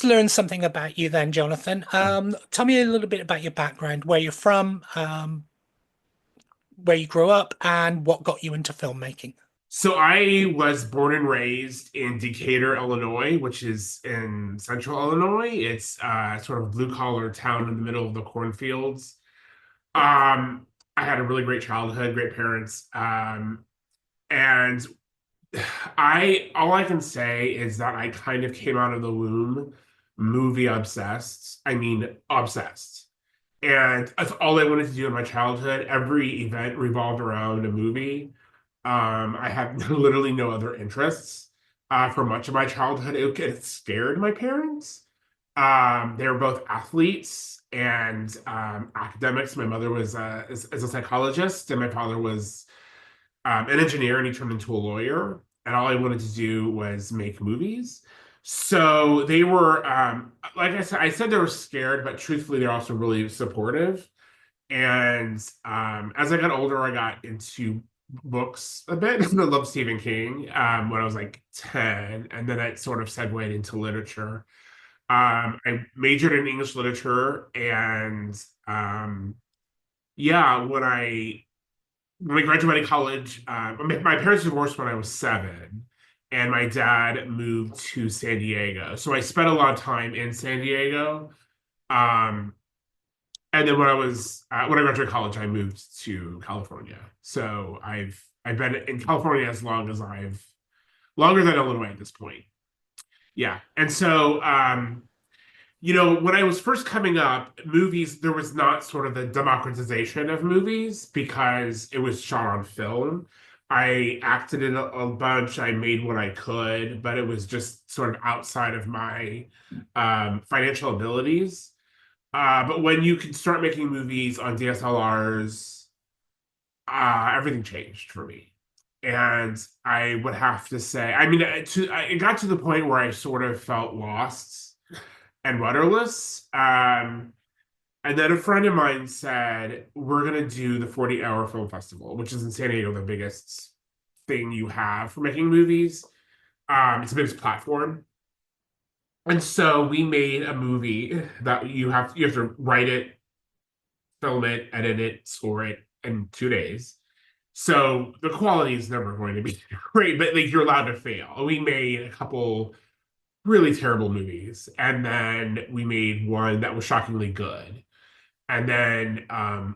learned something about you then, Jonathan. Tell me a little bit about your background, where you're from, where you grew up, and what got you into filmmaking. So I was born and raised in Decatur, Illinois, which is in central Illinois. It's sort of blue collar town in the middle of the cornfields. I had a really great childhood, great parents, and I all I can say is that I kind of came out of the womb movie obsessed. I mean, obsessed. And that's all I wanted to do in my childhood. Every event revolved around a movie. I had literally no other interests for much of my childhood. It scared my parents. They were both athletes and academics. My mother was is a psychologist, and my father was an engineer, and he turned into a lawyer. And all I wanted to do was make movies. So they were, like I said they were scared, but truthfully, they're also really supportive. And as I got older, I got into books a bit. I loved Stephen King when I was like 10, and then it sort of segued into literature. I majored in English literature, and yeah, when I graduated college, my parents divorced when I was 7, and my dad moved to San Diego. So I spent a lot of time in San Diego. Um, and then when I graduated college, I moved to California. So I've been in California as long as longer than Illinois at this point. Yeah. And so when I was first coming up, movies, there was not sort of the democratization of movies because it was shot on film. I acted in a bunch, I made what I could, but it was just sort of outside of my financial abilities. But when you can start making movies on DSLRs, everything changed for me. And I would have to say, I mean, it got to the point where I sort of felt lost and rudderless. And then a friend of mine said, we're going to do the 40-hour film festival, which is in San Diego, the biggest thing you have for making movies. It's the biggest platform. And so we made a movie that you have to write it, film it, edit it, score it in 2 days. So the quality is never going to be great, but like you're allowed to fail. We made a couple really terrible movies, and then we made one that was shockingly good, and then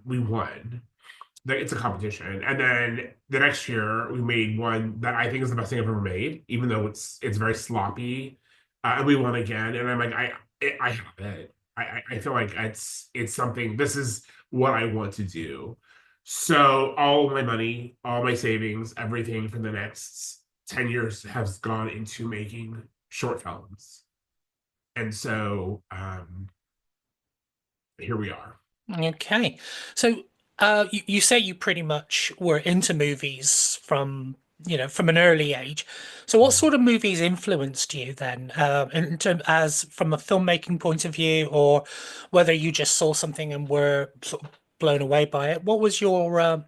we won. It's a competition, and then the next year we made one that I think is the best thing I've ever made, even though it's very sloppy, and we won again. And I'm like, I have it. I feel like it's something. This is what I want to do. So all my money, all my savings, everything for the next 10 years has gone into making short films. And so here we are. Okay. So you say you pretty much were into movies from an early age. So what sort of movies influenced you then, in terms as from a filmmaking point of view, or whether you just saw something and were sort of blown away by it? What was your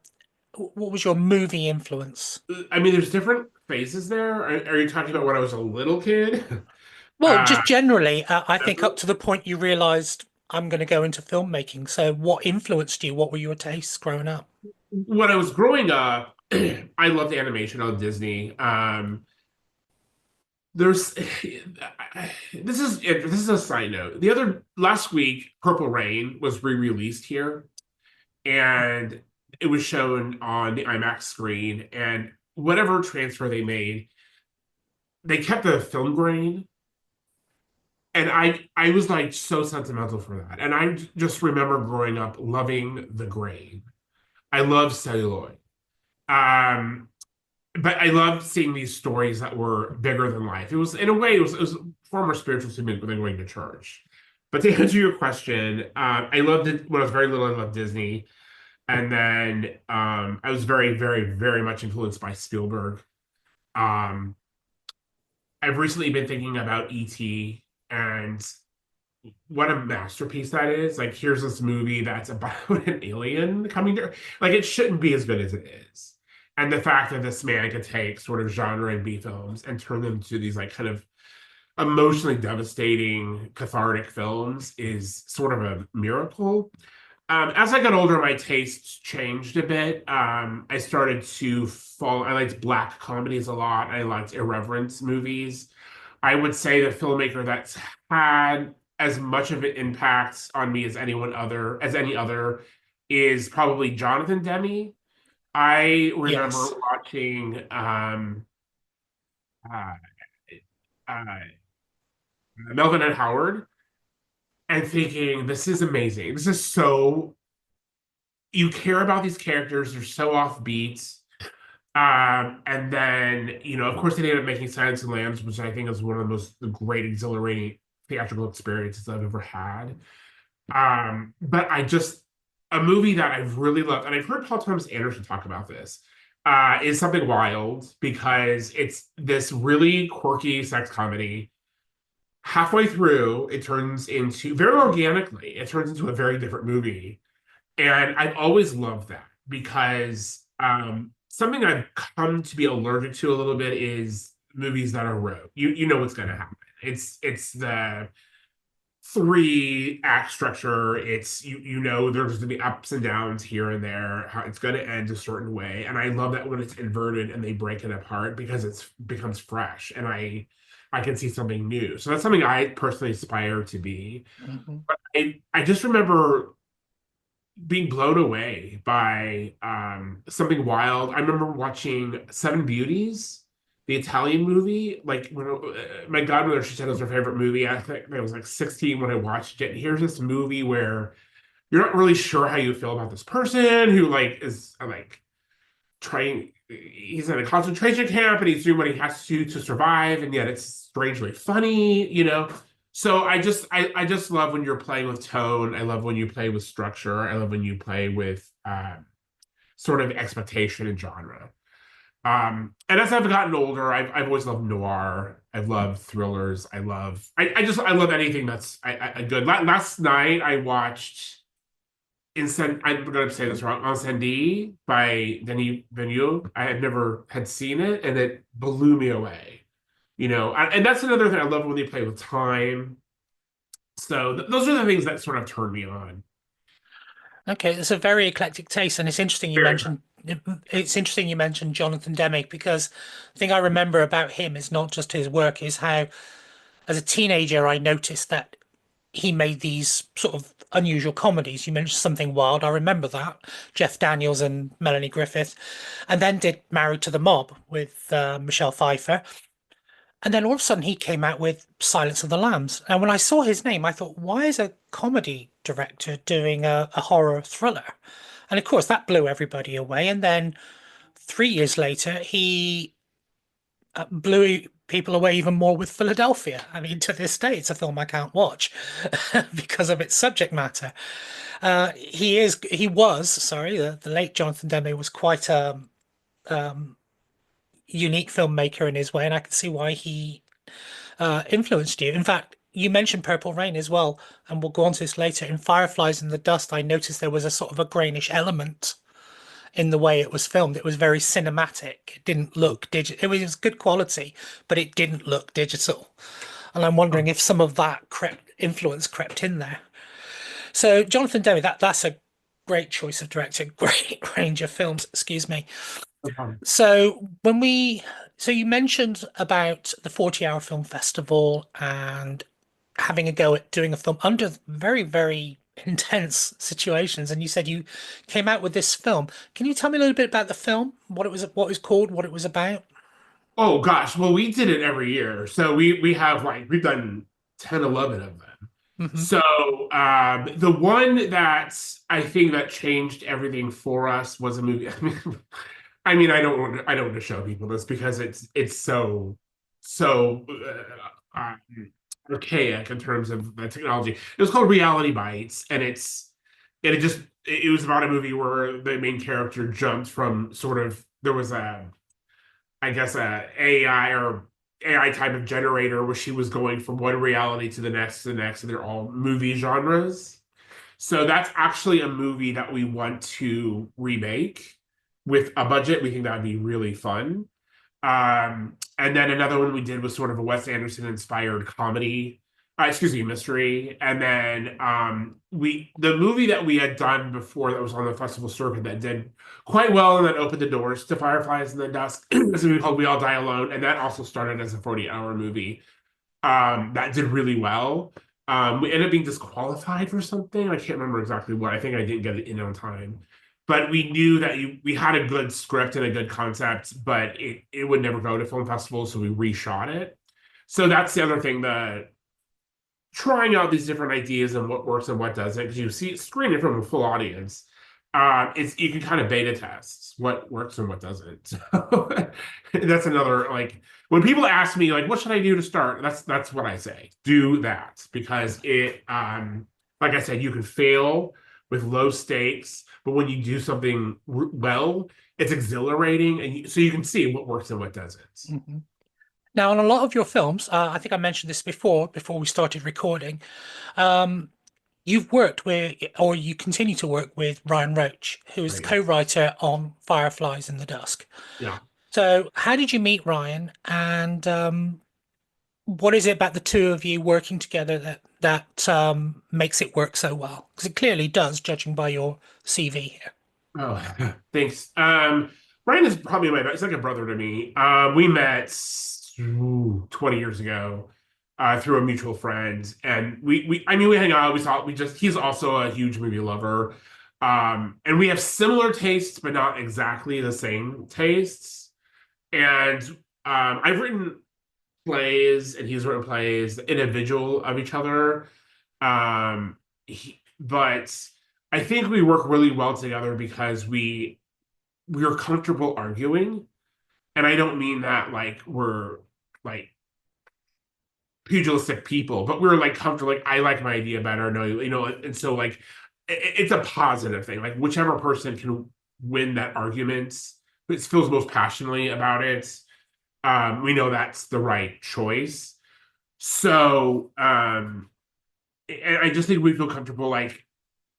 movie influence? I mean, there's different phases there. Are you talking about when I was a little kid? Well, uh, just generally, I think up to the point you realized I'm going to go into filmmaking. So what influenced you? What were your tastes growing up? when I was growing up, I loved animation on Disney. There's this is a side note. The other last week, Purple Rain was re-released here, and it was shown on the IMAX screen. And whatever transfer they made, they kept the film grain, and I was like so sentimental for that. And I just remember growing up loving the grain. I love celluloid. Um, but I loved seeing these stories that were bigger than life. It was, in a way, it was far more spiritual to me than going to church. But to answer your question, I loved it when I was very little. I loved Disney, and then I was very, very, very much influenced by Spielberg. Um, I've recently been thinking about E.T. and what a masterpiece that is. Like, here's this movie that's about an alien coming to, like, it shouldn't be as good as it is. And the fact that this man could take sort of genre and B films and turn them to these like kind of emotionally devastating, cathartic films is sort of a miracle. As I got older, my tastes changed a bit. I started to fall. I liked black comedies a lot. I liked irreverence movies. I would say the filmmaker that's had as much of an impact on me as any other is probably Jonathan Demme. I remember Yes. watching uh, uh, Melvin and Howard and thinking, this is amazing. This is so, you care about these characters, they're so offbeat. And then, of course, they ended up making Silence and Lambs, which I think is one of the most great, exhilarating theatrical experiences I've ever had. But a movie that I've really loved, and I've heard Paul Thomas Anderson talk about this, is Something Wild, because it's this really quirky sex comedy. Halfway through, it turns into, very organically, it turns into a very different movie. And I've always loved that because something I've come to be allergic to a little bit is movies that are rote. You know what's going to happen. It's the three act structure. It's you know there's going to be ups and downs here and there. How it's going to end a certain way, and I love that when it's inverted and they break it apart because it becomes fresh, and I can see something new. So that's something I personally aspire to be. Mhm. But I just remember being blown away by Something Wild. I remember watching Seven Beauties, the Italian movie. Like when my godmother, she said it was her favorite movie. I think I was like 16 when I watched it. And here's this movie where you're not really sure how you feel about this person who like is like trying. He's in a concentration camp and he's doing what he has to survive, and yet it's strangely funny. So I just love when you're playing with tone. I love when you play with structure. I love when you play with sort of expectation and genre. And as I've gotten older, I've always loved noir. I've loved thrillers. I love anything that's good. Last night I watched I'm going to say this wrong. Incendie by Denis Villeneuve. I had never had seen it, and it blew me away. And that's another thing I love when they play with time. So those are the things that sort of turn me on. Okay, it's a very eclectic taste, and Very it's interesting you mentioned Jonathan Demme because the thing I remember about him is not just his work, is how as a teenager I noticed that he made these sort of unusual comedies. You mentioned Something Wild, I remember that. Jeff Daniels and Melanie Griffith, and then did Married to the Mob with Michelle Pfeiffer. And then all of a sudden he came out with Silence of the Lambs. And when I saw his name, I thought, why is a comedy director doing a horror thriller? And of course, that blew everybody away. And then 3 years later, he blew people away even more with Philadelphia. I mean, to this day, it's a film I can't watch because of its subject matter. He was, sorry, the late Jonathan Demme was quite a unique filmmaker in his way, and I can see why he influenced you. In fact, you mentioned Purple Rain as well, and we'll go on to this later. In Fireflies and the Dust, I noticed there was a sort of a grainish element in the way it was filmed. It was very cinematic. It didn't look digital. It was good quality, but it didn't look digital. And I'm wondering if some of that influence crept in there. So Jonathan Demme, that's a great choice of director, great range of films. Excuse me. fun. So so you mentioned about the 40-hour film festival and having a go at doing a film under very, very intense situations. And you said you came out with this film. Can you tell me a little bit about the film? What it was called, what it was about? Oh gosh, well we did it every year. So we have like we've done 10, 11 of them. Hmm. So the one that I think that changed everything for us was a movie. I mean, I don't want to show people this because it's so archaic in terms of the technology. It was called Reality Bites, and it was about a movie where the main character jumped from sort of there was a I guess a AI or AI type of generator where she was going from one reality to the next, and they're all movie genres. So that's actually a movie that we want to remake with a budget. We think that would be really fun. And then another one we did was sort of a Wes Anderson inspired comedy, excuse me, mystery. And then the movie that we had done before that was on the festival circuit that did quite well and then opened the doors to Fireflies and the Dusk is a movie called We All Die Alone. And that also started as a 40-hour movie that did really well. We ended up being disqualified for something. I can't remember exactly what. I think I didn't get it in on time. But we knew that we had a good script and a good concept, but it would never go to film festivals, so we reshot it. So that's the other thing, the trying out these different ideas and what works and what doesn't, because you see it screening from a full audience. It's you can kind of beta test what works and what doesn't. So that's another like when people ask me like what should I do to start, that's what I say. Do that because it like I said, you can fail with low stakes, but when you do something well, it's exhilarating, and so you can see what works and what doesn't. Mhm. Now, on a lot of your films, I think I mentioned this before we started recording. Um, you've worked with, or you continue to work with Ryan Roach, who is the Right. co-writer on Fireflies in the Dusk. Yeah. So, how did you meet Ryan, and what is it about the two of you working together that makes it work so well? Because it clearly does, judging by your CV here. Oh, thanks. Ryan is probably he's like a brother to me. We met 20 years ago through a mutual friend, and I mean we hang out. He's also a huge movie lover, and we have similar tastes, but not exactly the same tastes. And I've written plays, and he's written plays individual of each other. But I think we work really well together because we're comfortable arguing, and I don't mean that like we're like pugilistic people, but we're like comfortable. Like I like my idea better, no, and so like it's a positive thing. Like whichever person can win that argument, it feels most passionately about it. We know that's the right choice. So, and I just think we feel comfortable like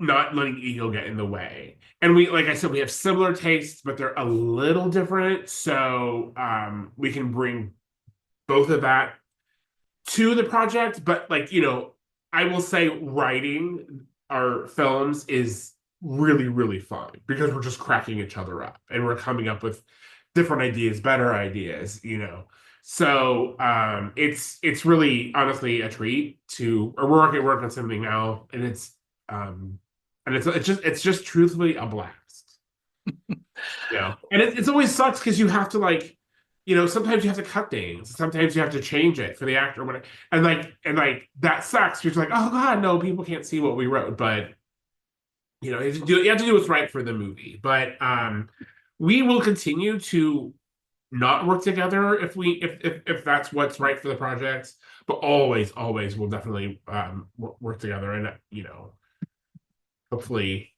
not letting ego get in the way. And like I said, we have similar tastes, but they're a little different. So, we can bring both of that to the project. But like, I will say writing our films is really, really fun because we're just cracking each other up and we're coming up with different ideas, better ideas. So it's really honestly a treat to or we're working on something now, and it's just truthfully a blast. And it's always sucks because you have to like, sometimes you have to cut things, sometimes you have to change it for the actor, or whatever, and like that sucks. You're just like, oh god, no, people can't see what we wrote, but you have to do what's right for the movie. But we will continue to not work together if that's what's right for the project. But always we'll definitely work together and hopefully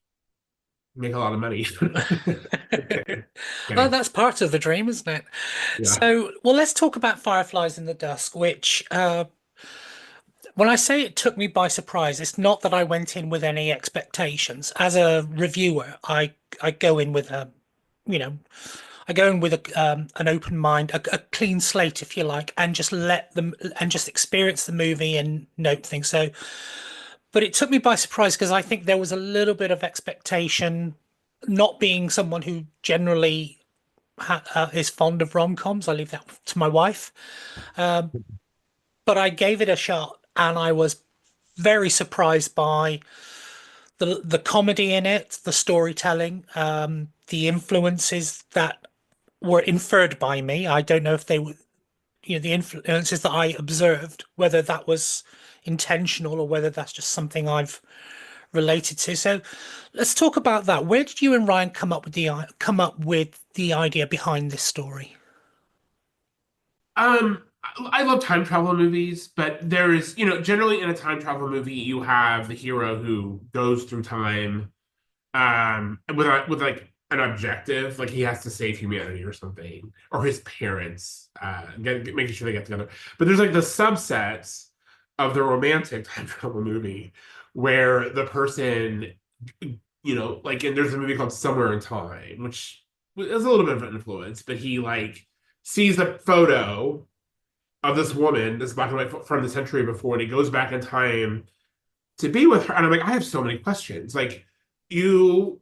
make a lot of money. Well, Kidding. that's part of the dream, isn't it? Yeah. So, well, let's talk about Fireflies in the Dusk, which, when I say it took me by surprise, it's not that I went in with any expectations. As a reviewer, I go in with you know, I go in with an open mind, a clean slate, if you like, and just let them and just experience the movie and note things. So, but it took me by surprise because I think there was a little bit of expectation, not being someone who generally is fond of rom-coms. I leave that to my wife. But I gave it a shot and I was very surprised by the comedy in it, the storytelling, the influences that were inferred by me. I don't know if they were, the influences that I observed, whether that was intentional or whether that's just something I've related to. So let's talk about that. Where did you and Ryan come up with the idea behind this story? I love time travel movies, but there is, generally in a time travel movie, you have the hero who goes through time, with like an objective, like he has to save humanity or something, or his parents, making sure they get together. But there's like the subsets of the romantic time travel movie where the person, like, and there's a movie called Somewhere in Time, which is a little bit of an influence, but he like sees a photo of this woman, this black and white from the century before, and he goes back in time to be with her. And I'm like, I have so many questions. Like, you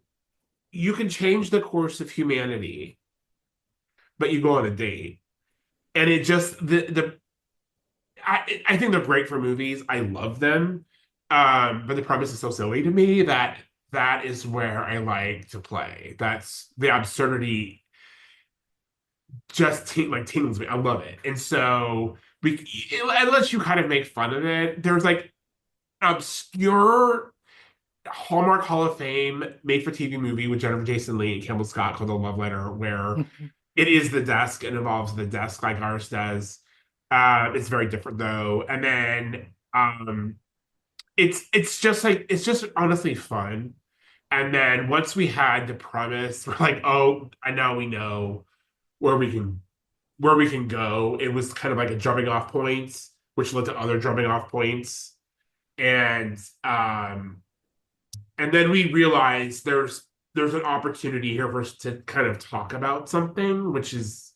you can change the course of humanity, but you go on a date. And it just the I think they're great for movies. I love them. But the premise is so silly to me that that is where I like to play. That's the absurdity just like tingles me. I love it. And so it lets you kind of make fun of it. There's like obscure Hallmark Hall of Fame made for TV movie with Jennifer Jason Leigh and Campbell Scott called The Love Letter, where it is the desk and involves the desk like ours does. It's very different though. And then it's just like it's just honestly fun. And then once we had the premise, we're like, oh, and now we know where we can where we can go. It was kind of like a jumping off point, which led to other jumping off points. And and then we realized there's an opportunity here for us to kind of talk about something, which is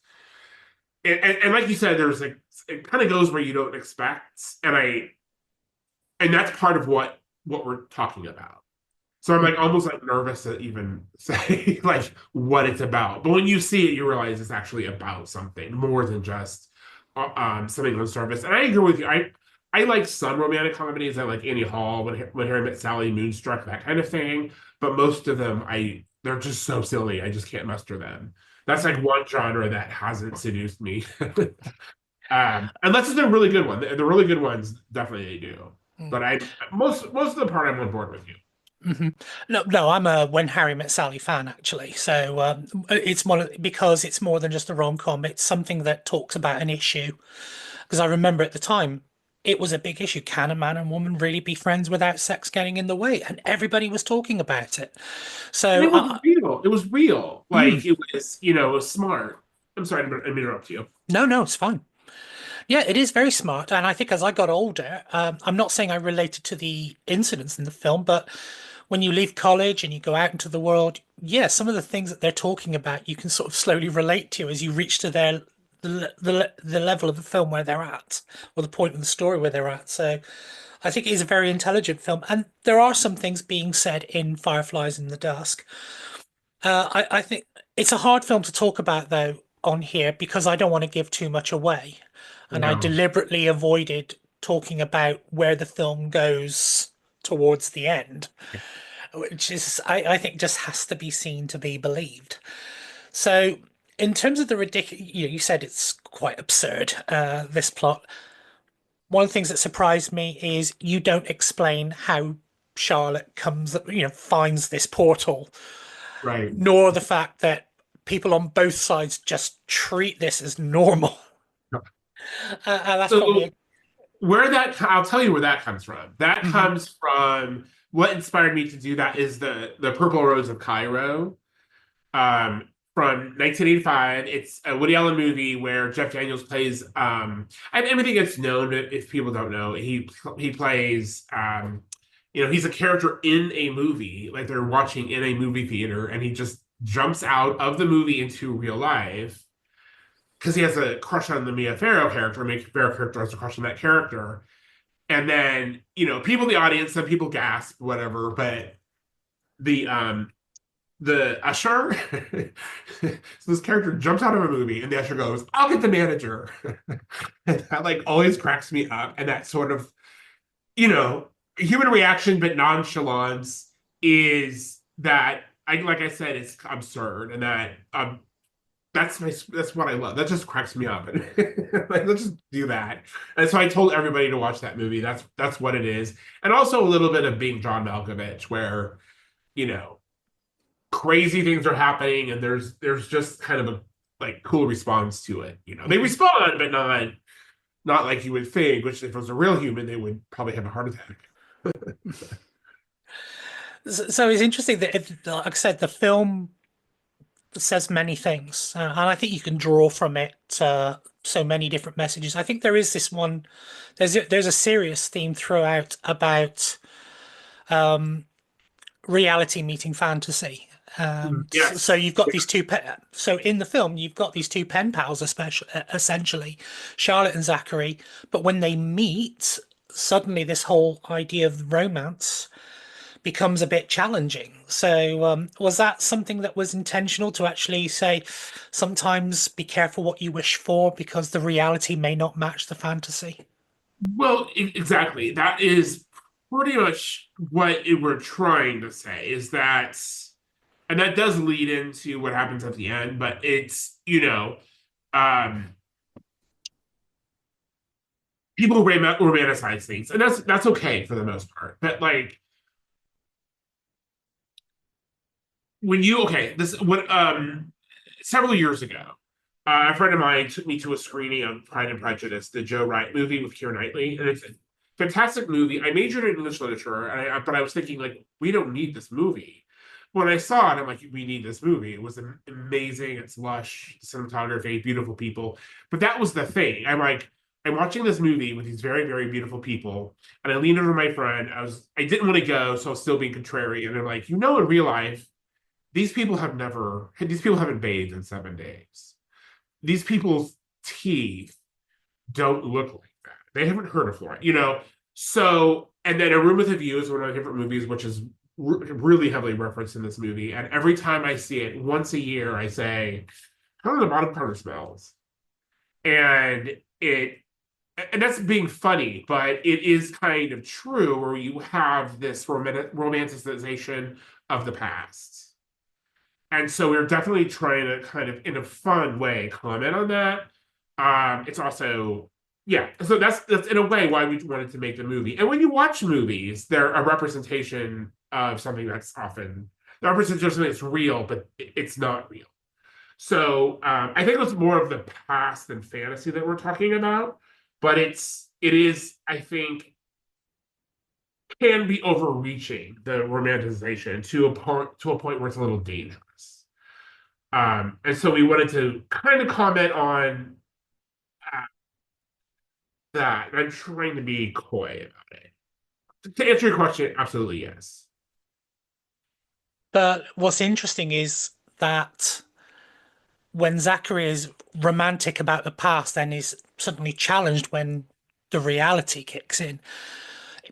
and like you said, there's like it kind of goes where you don't expect, and that's part of what we're talking about. So I'm like almost like nervous to even say like what it's about. But when you see it, you realize it's actually about something more than just something on surface. And I agree with you. I like some romantic comedies. I like Annie Hall, when Harry Met Sally, Moonstruck, that kind of thing. But most of them, they're just so silly. I just can't muster them. That's like one genre that hasn't seduced me. Unless it's a really good one. The really good ones definitely they do. But I most of the part I'm on board with you. Hmm. No, no, I'm a When Harry Met Sally fan actually. So it's because it's more than just a rom-com. It's something that talks about an issue. Because I remember at the time, it was a big issue. Can a man and woman really be friends without sex getting in the way? And everybody was talking about it. And So, it was real. It was real. mm, Like it was, it was smart. I'm sorry to interrupt you. no, no, it's fine. Yeah, it is very smart. And I think as I got older, I'm not saying I related to the incidents in the film, but when you leave college and you go out into the world, yeah, some of the things that they're talking about, you can sort of slowly relate to as you reach to the level of the film where they're at, or the point in the story where they're at. So I think it is a very intelligent film, and there are some things being said in Fireflies in the Dusk. I think it's a hard film to talk about though on here because I don't want to give too much away, and I No. deliberately avoided talking about where the film goes towards the end, which is I think just has to be seen to be believed. So in terms of the ridiculous, you said it's quite absurd, this plot. One of the things that surprised me is you don't explain how Charlotte finds this portal, Right. nor the fact that people on both sides just treat this as normal. And that's probably So I'll tell you where that comes from. That Mhm. comes from what inspired me to do that is the Purple Rose of Cairo, from 1985. It's a Woody Allen movie where Jeff Daniels plays. I think it's known if people don't know. He plays. He's a character in a movie, like they're watching in a movie theater, and he just jumps out of the movie into real life because he has a crush on the Mia Farrow character. Mia Farrow character has a crush on that character, and then people in the audience, some people gasp, whatever, but the usher, so this character jumps out of a movie, and the usher goes, "I'll get the manager," and that like always cracks me up, and that sort of you know human reaction but nonchalance is that like I said, it's absurd, and that that's what I love. That just cracks me up. Like, let's just do that. And so I told everybody to watch that movie. That's what it is. And also a little bit of being John Malkovich, where, you know, crazy things are happening and there's just kind of a like cool response to it. They respond, but not like you would think, which if it was a real human, they would probably have a heart attack. So it's interesting that, like I said, the film says many things, and I think you can draw from it so many different messages. I think there is this one. There's a serious theme throughout about reality meeting fantasy, And so Yes. you've got these so in the film you've got these two pen pals, especially essentially Charlotte and Zachary. But when they meet, suddenly this whole idea of romance becomes a bit challenging. So was that something that was intentional to actually say, sometimes be careful what you wish for because the reality may not match the fantasy? Well, exactly. That is pretty much what we're trying to say is that, and that does lead into what happens at the end, but it's, um, people romanticize things, and that's okay for the most part. But like when you okay, this what several years ago, a friend of mine took me to a screening of Pride and Prejudice, the Joe Wright movie with Keira Knightley, and it's a fantastic movie. I majored in English literature, but I was thinking like we don't need this movie. When I saw it, I'm like, we need this movie. It was amazing. It's lush cinematography, beautiful people. But that was the thing. I'm watching this movie with these very, very beautiful people, and I leaned over to my friend. I didn't want to go, so I was still being contrary. And they're like, in real life, these people haven't bathed in 7 days. These people's teeth don't look like that. They haven't heard of fluoride. So, and then A Room with a View is one of my favorite movies, which is really heavily referenced in this movie. And every time I see it, once a year, I say, how do the bottom cover smells? And and that's being funny, but it is kind of true where you have this romanticization of the past. And so we're definitely trying to kind of in a fun way comment on that. It's also yeah, so that's in a way why we wanted to make the movie. And when you watch movies, they're a representation of something that's often the representation of something that's real, but it's not real. So I think it's more of the past than fantasy that we're talking about, but it is I think can be overreaching the romanticization to a point where it's a little dangerous. And so we wanted to kind of comment on uh, that. I'm trying to be coy about it. To answer your question, absolutely yes. But what's interesting is that when Zachary is romantic about the past, then is suddenly challenged when the reality kicks in.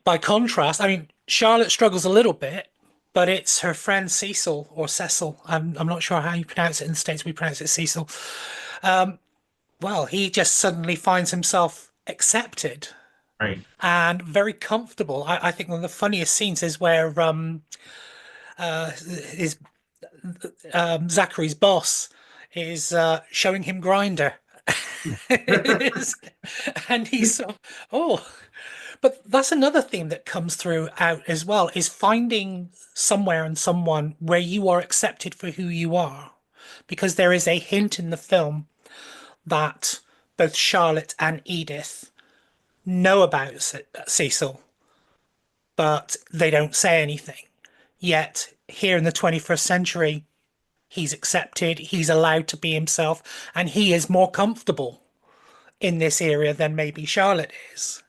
By contrast, I mean, Charlotte struggles a little bit, but it's her friend Cecil or Cecil. I'm not sure how you pronounce it in the States. We pronounce it Cecil. Well, he just suddenly finds himself accepted Right. and very comfortable. I think one of the funniest scenes is where his Zachary's boss is showing him Grinder. And he's so, oh, but that's another theme that comes through out as well is finding somewhere and someone where you are accepted for who you are. Because there is a hint in the film that both Charlotte and Edith know about Cecil, but they don't say anything. Yet here in the 21st century, he's accepted, he's allowed to be himself, and he is more comfortable in this area than maybe Charlotte is.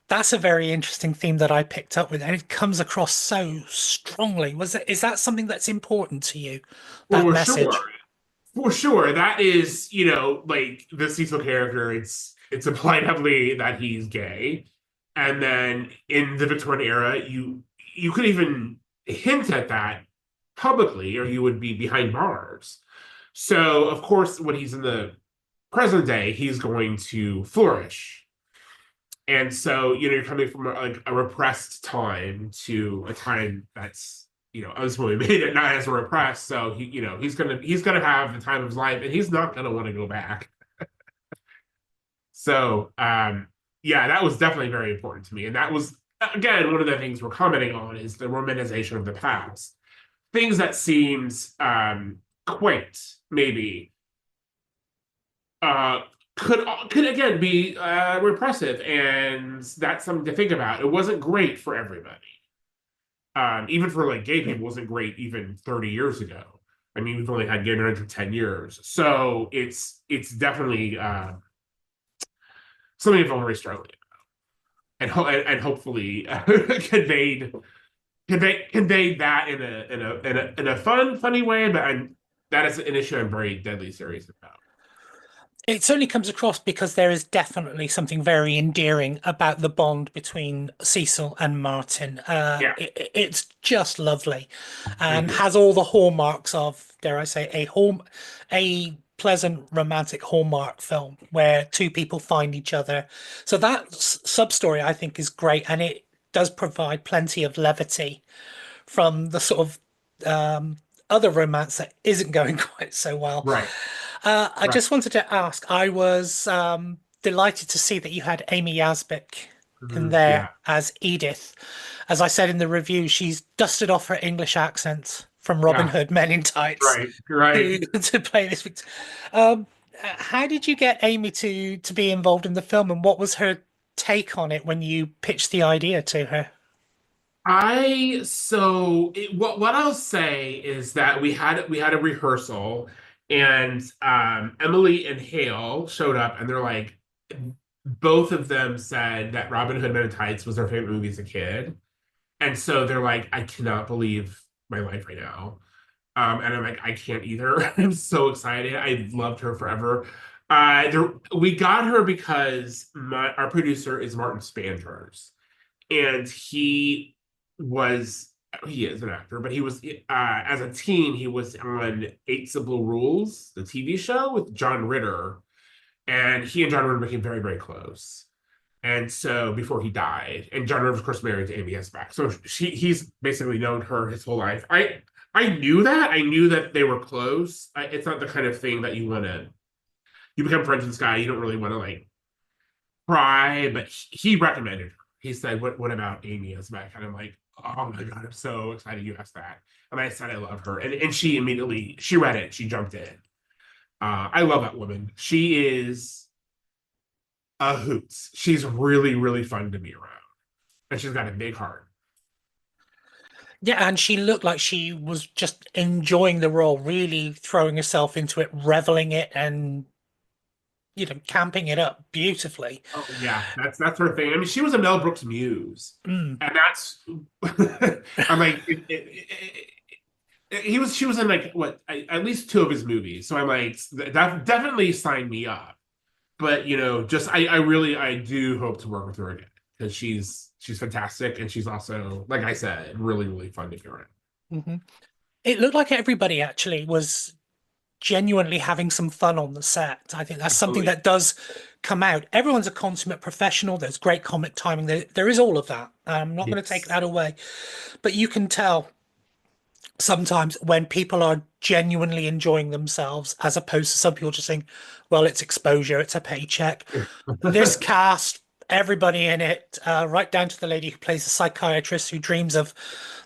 That's a very interesting theme that I picked up with, and it comes across so strongly. Is that something that's important to you, that For sure. message? For sure. That is, like the Cecil character, it's implied heavily that he's gay. And then in the Victorian era, you could even hint at that publicly, or you would be behind bars. So of course, when he's in the present day, he's going to flourish. And so, you're coming from like a repressed time to a time that's, ultimately made it not as repressed. So he's gonna have the time of his life, and he's not gonna want to go back. So yeah, that was definitely very important to me. And that was again one of the things we're commenting on is the romanization of the past. Things that seems quaint, maybe, uh, could again be repressive, and that's something to think about. It wasn't great for everybody. Even for like gay people, it wasn't great even 30 years ago. I mean, we've only had gay marriage for 10 years, so it's definitely something I'm very struggling and hopefully conveyed convey that in a funny way, but that is an issue I'm very deadly serious about. It certainly comes across because there is definitely something very endearing about the bond between Cecil and Martin. Yeah, It's just lovely, I and agree. has all the hallmarks of, dare I say, a pleasant romantic hallmark film where two people find each other. So that sub story I think is great, and it does provide plenty of levity from the sort of other romance that isn't going quite so well. Right, I right. just wanted to ask, I was delighted to see that you had Amy Yasbeck in there Yeah, as Edith. As I said in the review, she's dusted off her English accent from Robin yeah. Hood Men in Tights Right, right. to play this. Um, how did you get Amy to be involved in the film, and what was her take on it when you pitched the idea to her? What I'll say is that we had a rehearsal, and Emily and Hale showed up, and they're like, both of them said that Robin Hood Men in Tights was their favorite movie as a kid, and so they're like, I cannot believe my life right now. And I'm like, I can't either. I'm so excited. I loved her forever. We got her because our producer is Martin Spandrers, and was he is an actor, but he was as a teen he was on Eight Simple Rules, the TV show with John Ritter, and he and John Ritter became very very close. And so before he died, and John Ritter was of course married to Amy Esbach, so he's basically known her his whole life. I knew that. I knew that they were close. It's not the kind of thing that you become friends with this guy. You don't really want to like cry, but he recommended her. He said, "What about Amy Esbach?" And I'm like, "Oh my god, I'm so excited you asked that." And I said, "I love her," and she immediately she read it. She jumped in. I love that woman. She is a hoot. She's really really fun to be around, and she's got a big heart. Yeah, and she looked like she was just enjoying the role, really throwing herself into it, reveling it, and camping it up beautifully. Oh yeah, that's her thing. I mean, she was a Mel Brooks muse, Mm. and that's I'm like she was in like what at least two of his movies. So I'm like that definitely signed me up. But just I really I do hope to work with her again because she's fantastic, and she's also like I said really really fun to be around. Hmm. It looked like everybody actually was genuinely having some fun on the set. I think that's something Absolutely. that does come out. Everyone's a consummate professional. There's great comic timing. There is all of that. I'm not going to take Yes. that away. But you can tell sometimes when people are genuinely enjoying themselves, as opposed to some people just saying, well, it's exposure, it's a paycheck. This cast, everybody in it, right down to the lady who plays the psychiatrist who dreams of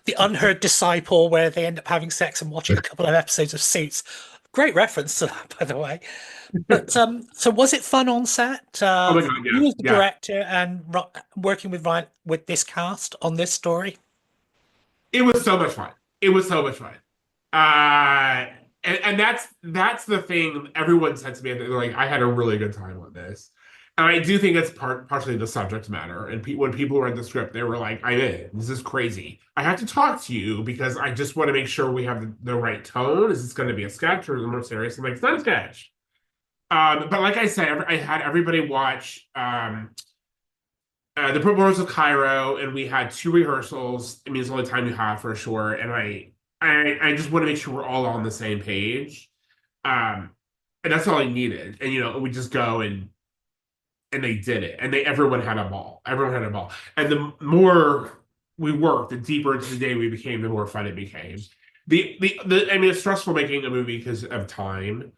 the unheard disciple, where they end up having sex and watching a couple of episodes of Suits. Great reference to that, by the way. But so was it fun on set? Oh my God, You yeah, as the yeah. director and working with Ryan with this cast on this story? It was so much fun. It was so much fun. Uh, and that's the thing everyone said to me. They're like, I had a really good time on this. And I do think it's partially the subject matter. And when people read the script, they were like, I'm in. This is crazy. I have to talk to you because I just want to make sure we have the right tone. Is this going to be a sketch or is it more serious? I'm like, it's not a sketch. But like I said, I had everybody watch the Proposal of Cairo, and we had two rehearsals. I mean, it's the only time you have for a short, and I just want to make sure we're all on the same page. Um, and that's all I needed. And we just go and they did it, and everyone had a ball. Everyone had a ball. And the more we worked, the deeper into the day we became, the more fun it became. I mean, it's stressful making a movie because of time.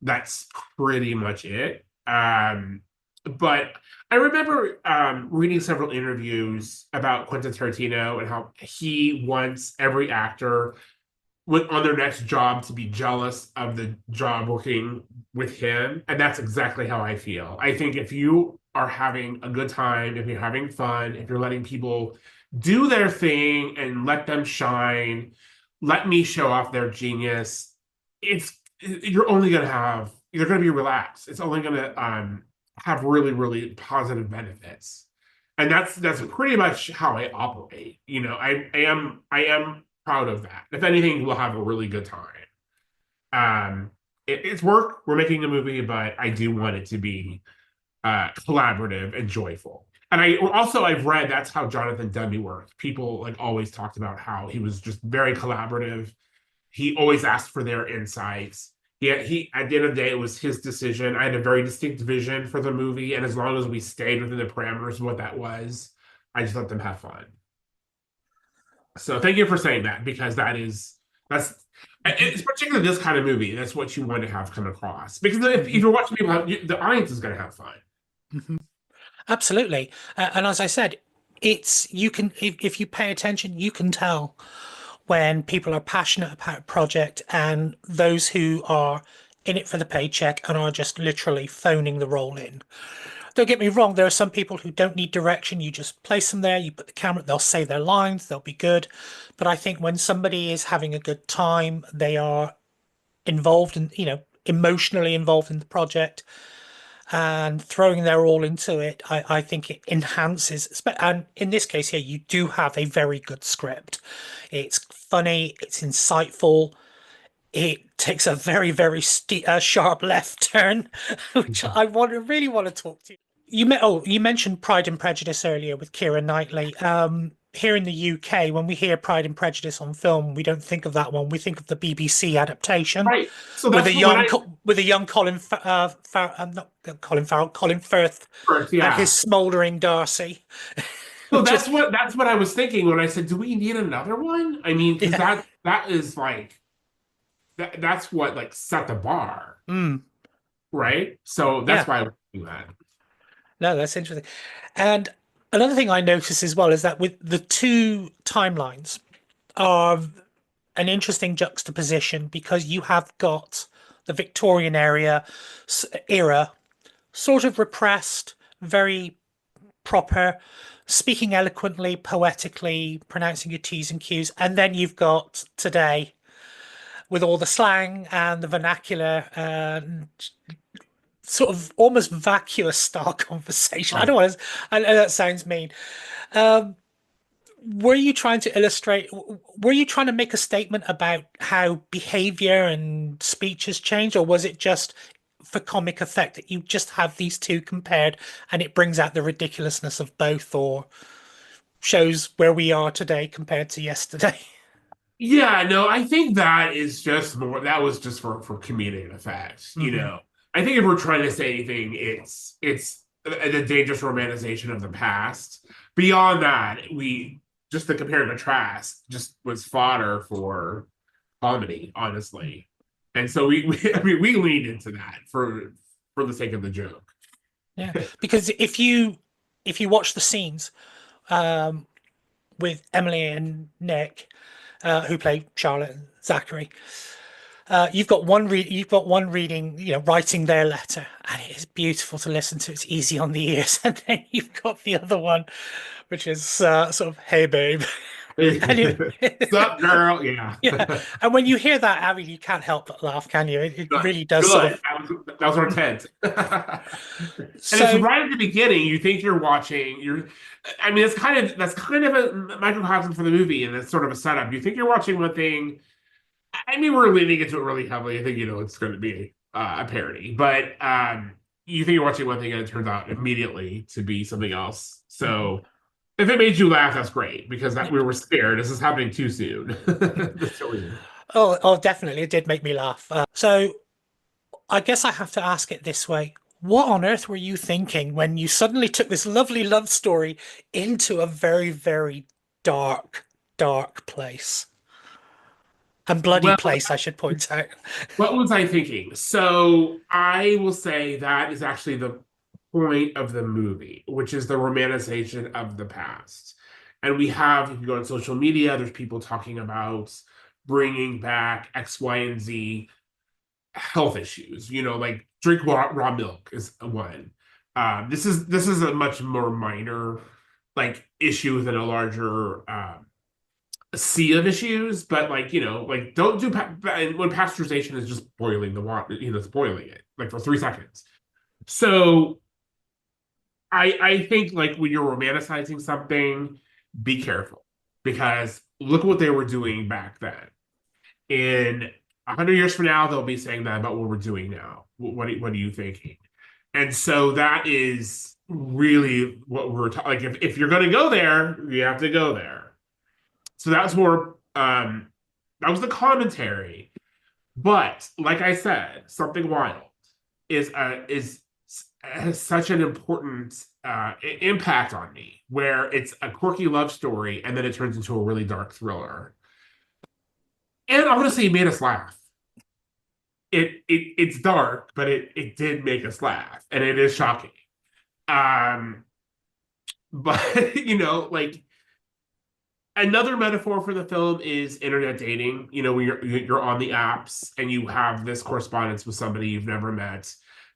That's pretty much it. But I remember reading several interviews about Quentin Tarantino and how he wants every actor on their next job to be jealous of the job working with him. And that's exactly how I feel. I think if you are having a good time, if you're having fun, if you're letting people do their thing and let them shine, let me show off their genius, you're going to be relaxed. It's only going to have really, really positive benefits. And that's pretty much how I operate. I am proud of that. If anything, we'll have a really good time. It's work. We're making a movie, but I do want it to be collaborative and joyful. And I've read that's how Jonathan Demme worked. People like always talked about how he was just very collaborative. He always asked for their insights. He at the end of the day, it was his decision. I had a very distinct vision for the movie, and as long as we stayed within the parameters of what that was, I just let them have fun. So thank you for saying that, because that's it's particularly this kind of movie. That's what you want to have come across, because if you're watching people the audience is going to have fun. Mhm. Absolutely. And as I said, it's you can if you pay attention, you can tell when people are passionate about a project and those who are in it for the paycheck and are just literally phoning the role in. Don't get me wrong, there are some people who don't need direction. You just place them there, you put the camera, they'll say their lines, they'll be good. But I think when somebody is having a good time, they are involved in, emotionally involved in the project and throwing their all into it, I think it enhances. And in this case here, you do have a very good script. It's funny, it's insightful. It takes a very, very sharp left turn, which really want to talk to you. You mentioned Pride and Prejudice earlier with Keira Knightley. Here in the UK, when we hear Pride and Prejudice on film, we don't think of that one. We think of the BBC adaptation Right. So with that's a what when young I Not Colin Farrell, Colin Firth, first, and his yeah. smouldering Darcy. So Just that's what I was thinking when I said, do we need another one? I mean, because yeah, that is like that's what like set the bar, mm, right? So that's yeah. why I was thinking that. No, that's interesting. And another thing I noticed as well is that with the two timelines are an interesting juxtaposition because you have got the Victorian era sort of repressed, very proper, speaking eloquently, poetically, pronouncing your T's and Q's, and then you've got today with all the slang and the vernacular and sort of almost vacuous style conversation. I Right. don't want to, I know that sounds mean. Um, were you trying to illustrate, were you trying to make a statement about how behavior and speech has changed, or was it just for comic effect that you just have these two compared and it brings out the ridiculousness of both, or shows where we are today compared to yesterday? Yeah, no, I think that was just for comedic effect, Hmm. I think if we're trying to say anything, it's the dangerous romanticization of the past. Beyond that, we just the compare and contrast just was fodder for comedy, honestly. And so I mean we leaned into that for the sake of the joke. Yeah, because if you watch the scenes um, with Emily and Nick, who play Charlotte and Zachary, you've got one reading, writing their letter, and it is beautiful to listen to. It's easy on the ears, and then you've got the other one, which is sort of, "Hey, babe," and Sup, girl? Yeah. yeah. And when you hear that, I mean, you can't help but laugh, can you? It Good. really does sort Good. of. That was our intent. And it's So right at the beginning. You think you're watching. I mean, that's kind of a microcosm for the movie, and it's sort of a setup. You think you're watching one thing. I mean, we're leaning into it really heavily. I think it's going to be a parody, but you think you're watching one thing, and it turns out immediately to be something else. mhm. So if it made you laugh, that's great because Yeah. we were scared. This is happening too soon. The silly. Oh, definitely, it did make me laugh. So I guess I have to ask it this way. What on earth were you thinking when you suddenly took this lovely love story into a very, very dark, dark place? And bloody Well, place, I should point out. what was I thinking? So I will say that is actually the point of the movie, which is the romanticization of the past. And if you go on social media, there's people talking about bringing back X, Y, and Z health issues. Like drink raw milk is one. This is a much more minor like issue than a larger sea of issues, but like don't do when pasteurization is just boiling the water, it's boiling it like for 3 seconds. So I think like when you're romanticizing something, be careful because look what they were doing back then. In 100 years from now, they'll be saying that about what we're doing now. What are you thinking? And so that is really what we're talking. Like if you're going to go there, you have to go there. So that's more. That was the commentary. But like I said, something wild is has such an important impact on me, where it's a quirky love story and then it turns into a really dark thriller. And honestly, it made us laugh. It's dark, but it did make us laugh, and it is shocking. Um, but like another metaphor for the film is internet dating. When you're on the apps and you have this correspondence with somebody you've never met,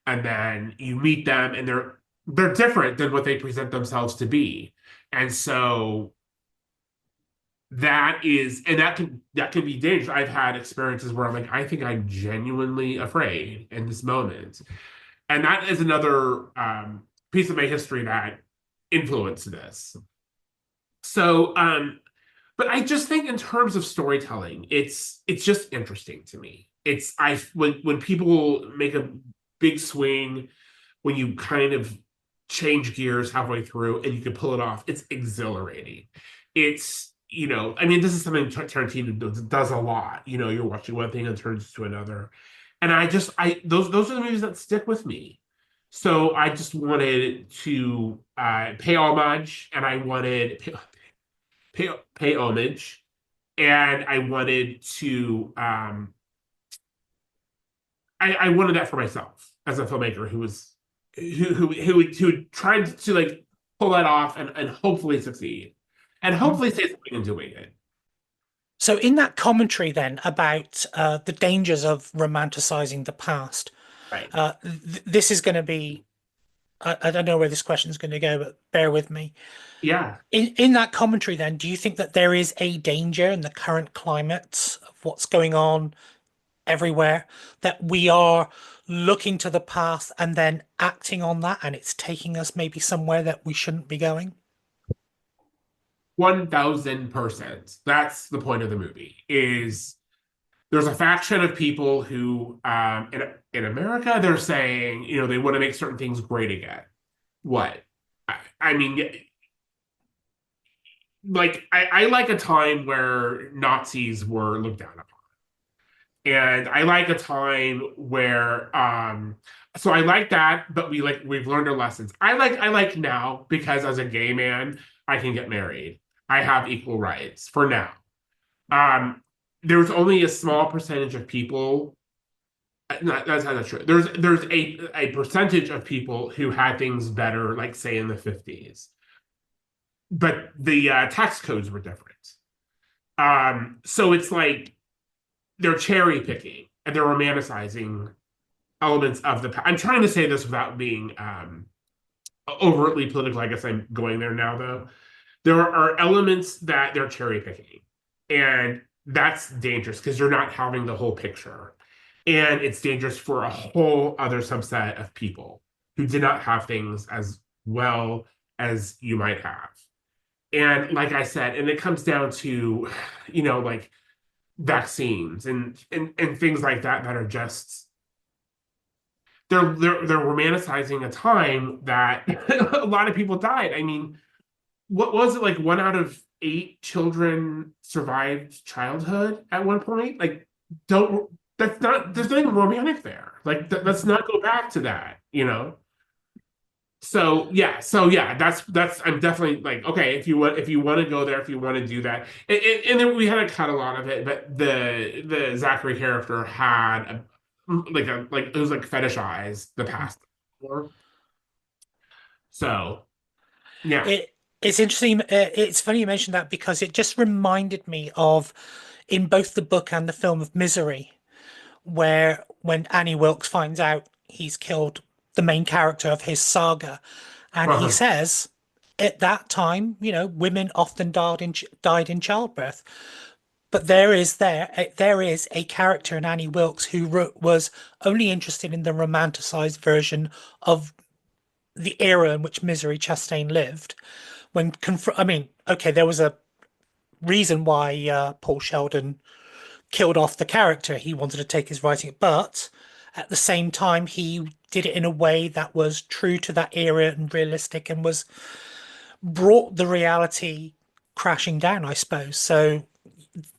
and then you meet them, and they're different than what they present themselves to be, and so that can be dangerous. I've had experiences where I'm like, I think I'm genuinely afraid in this moment, and that is another piece of my history that influenced this. So, but I just think in terms of storytelling, it's just interesting to me. It's I when people make a big swing, when you kind of change gears halfway through and you can pull it off, it's exhilarating. I mean, this is something Tarantino does a lot. You're watching one thing and it turns to another, and those are the movies that stick with me. So I just wanted to pay homage, and I wanted pay homage, and I wanted to I wanted that for myself as a filmmaker who tried to like pull that off and hopefully succeed and hopefully say something in doing it. So, in that commentary, then about the dangers of romanticizing the past, Right. this is going to be, I don't know where this question is going to go, but bear with me. Yeah. In that commentary, then, do you think that there is a danger in the current climate of what's going on everywhere, that we are looking to the past and then acting on that, and it's taking us maybe somewhere that we shouldn't be going? 1000%. That's the point of the movie. Is there's a faction of people who in America they're saying, they want to make certain things great again. What? I mean, like I like a time where Nazis were looked down upon. And I like a time where so I like that, but we've learned our lessons. I like now because as a gay man, I can get married. I have equal rights for now. Um, there's only a small percentage of people. That's not true. There's a percentage of people who had things better, like say in the 50s, but the tax codes were different. So it's like they're cherry picking and they're romanticizing elements of the past. I'm trying to say this without being overtly political. I guess I'm going there now, though. There are elements that they're cherry picking, and that's dangerous because you're not having the whole picture. And it's dangerous for a whole other subset of people who did not have things as well as you might have. And like I said, and it comes down to, like vaccines and things like that are just they're romanticizing a time that a lot of people died. I mean, what was it, like 1 out of 8 children survived childhood at one point? Like, don't that's not there's nothing romantic there. Like, let's not go back to that. So yeah, that's I'm definitely like, okay, if you want to go there, if you want to do that, and then we had to cut a lot of it, but the Zachary character had like it was like fetishized the past. So yeah. It's interesting. It's funny you mentioned that because it just reminded me of in both the book and the film of Misery, where when Annie Wilkes finds out he's killed the main character of his saga, and he Uh-huh. says at that time, women often died in childbirth. But there is a character in Annie Wilkes who was only interested in the romanticized version of the era in which Misery Chastain lived. I mean, okay, there was a reason why Paul Sheldon killed off the character. He wanted to take his writing, but at the same time, he did it in a way that was true to that era and realistic, and was brought the reality crashing down, I suppose. So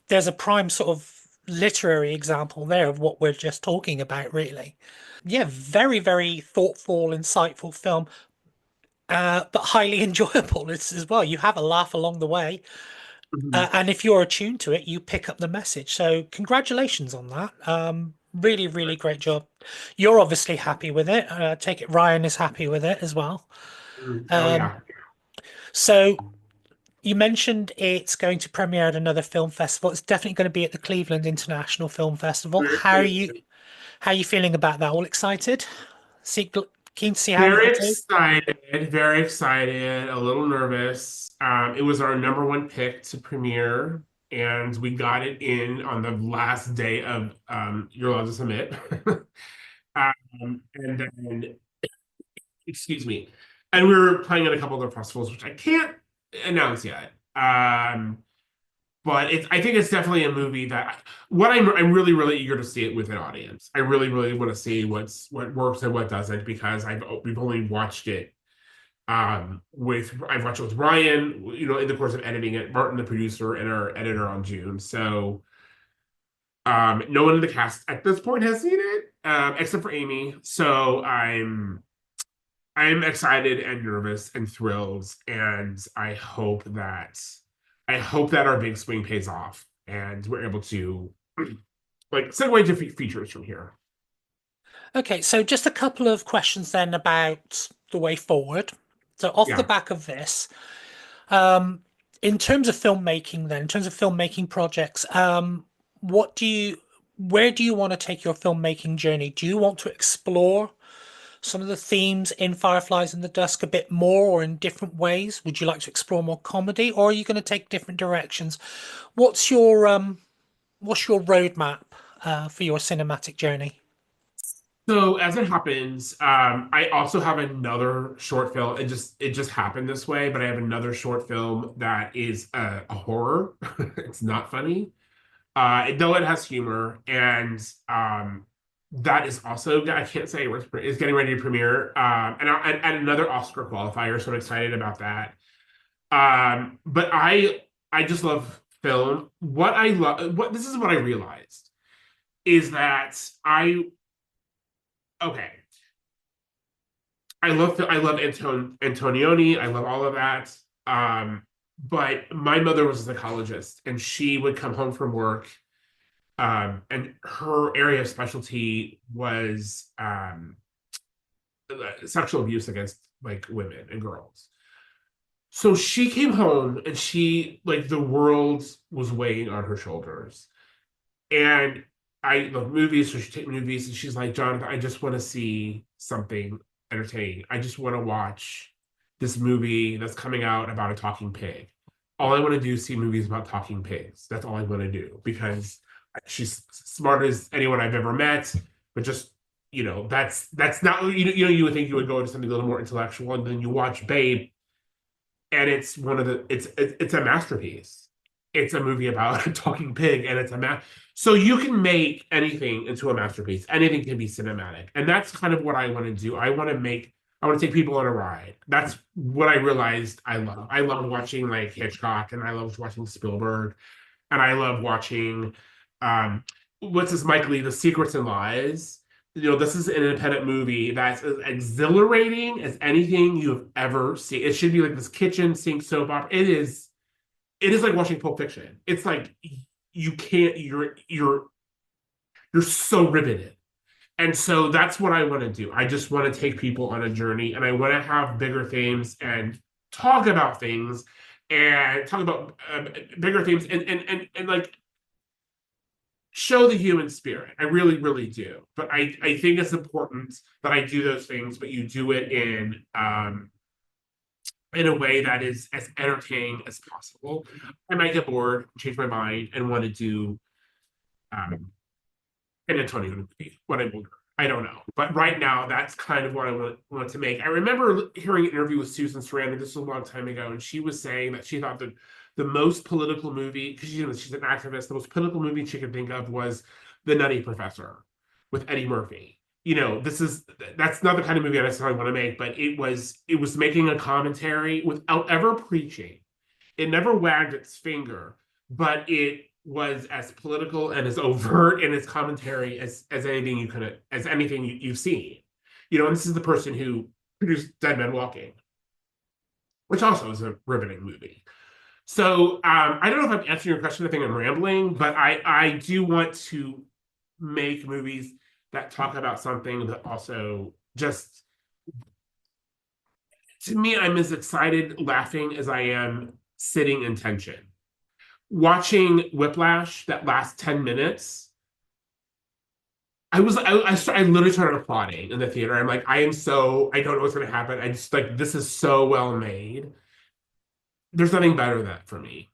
there's a prime sort of literary example there of what we're just talking about, really. Yeah, very, very thoughtful, insightful film, but highly enjoyable as well. You have a laugh along the way. Mhm. And if you're attuned to it, you pick up the message. So congratulations on that. Really, really great job. You're obviously happy with it. Take it Ryan is happy with it as well. Oh Um, yeah. so you mentioned it's going to premiere at another film festival. It's definitely going to be at the Cleveland International Film Festival. How are you feeling about that? All excited? See, keen to see how Very it'll do? excited, very excited, a little nervous. It was our number one pick to premiere, and we got it in on the last day of You're Allowed to Submit. And then, excuse me, and we were playing at a couple other festivals, which I can't announce yet. But I think it's definitely a movie that I'm really really eager to see it with an audience. I really really want to see what works and what doesn't because we've only watched it with I've watched it with Ryan, in the course of editing it, Martin the producer and our editor on June. So no one in the cast at this point has seen it except for Amy. So I'm excited and nervous and thrilled, and I hope that our big swing pays off and we're able to like segue to features from here. Okay, so just a couple of questions then about the way forward. So off the Yeah. back of this, um, in terms of filmmaking, then, in terms of filmmaking projects, what do you, where do you want to take your filmmaking journey? Do you want to explore some of the themes in Fireflies and the Dusk a bit more or in different ways? Would you like to explore more comedy, or are you going to take different directions? What's your roadmap for your cinematic journey? So as it happens, I also have another short film. It just happened this way, but I have another short film that is a horror. It's not funny, though it has humor, and that is also I can't say it's getting ready to premiere, and another Oscar qualifier. So I'm excited about that. But I just love film. What I love, what this is what I realized is that okay. I love Antonioni. I love all of that. But my mother was a psychologist, and she would come home from work, and her area of specialty was sexual abuse against like women and girls. So she came home, and she like the world was weighing on her shoulders. And I love movies, so she take movies, and she's like, Jonathan, I just want to see something entertaining. I just want to watch this movie that's coming out about a talking pig. All I want to do is see movies about talking pigs. That's all I want to do because she's smart as anyone I've ever met, but just that's not you would think you would go into something a little more intellectual, and then you watch Babe, and it's one of the it's a masterpiece. It's a movie about a talking pig, and it's so you can make anything into a masterpiece. Anything can be cinematic, and that's kind of what I want to do. I want to take people on a ride. That's what I realized I love. I love watching like Hitchcock, and I love watching Spielberg, and I love watching um what's this Mike Lee, The Secrets and Lies. This is an independent movie that's as exhilarating as anything you've ever seen. It should be like this kitchen sink soap opera. It is like watching Pulp Fiction. It's like you can't you're so riveted. And so that's what I want to do. I just want to take people on a journey, and I want to have bigger themes and talk about things and talk about bigger themes and like show the human spirit. I really, really do. But I think it's important that I do those things, but you do it in a way that is as entertaining as possible. I might get bored, change my mind, and want to do an Antonio movie when I'm older. I don't know. But right now, that's kind of what I want to make. I remember hearing an interview with Susan Sarandon, this was a long time ago, and she was saying that she thought that the most political movie, because she's an activist, the most political movie she could think of was The Nutty Professor with Eddie Murphy. That's not the kind of movie I necessarily want to make, but it was making a commentary without ever preaching. It never wagged its finger, but it was as political and as overt in its commentary as anything you've seen. And this is the person who produced Dead Men Walking, which also is a riveting movie. So I don't know if I'm answering your question. I think I'm rambling, but I do want to make movies that talk about something that also just, to me, I'm as excited laughing as I am sitting in tension. Watching Whiplash, that last 10 minutes, I literally started applauding in the theater. I'm like, I don't know what's going to happen. I just like, this is so well made. There's nothing better than that for me.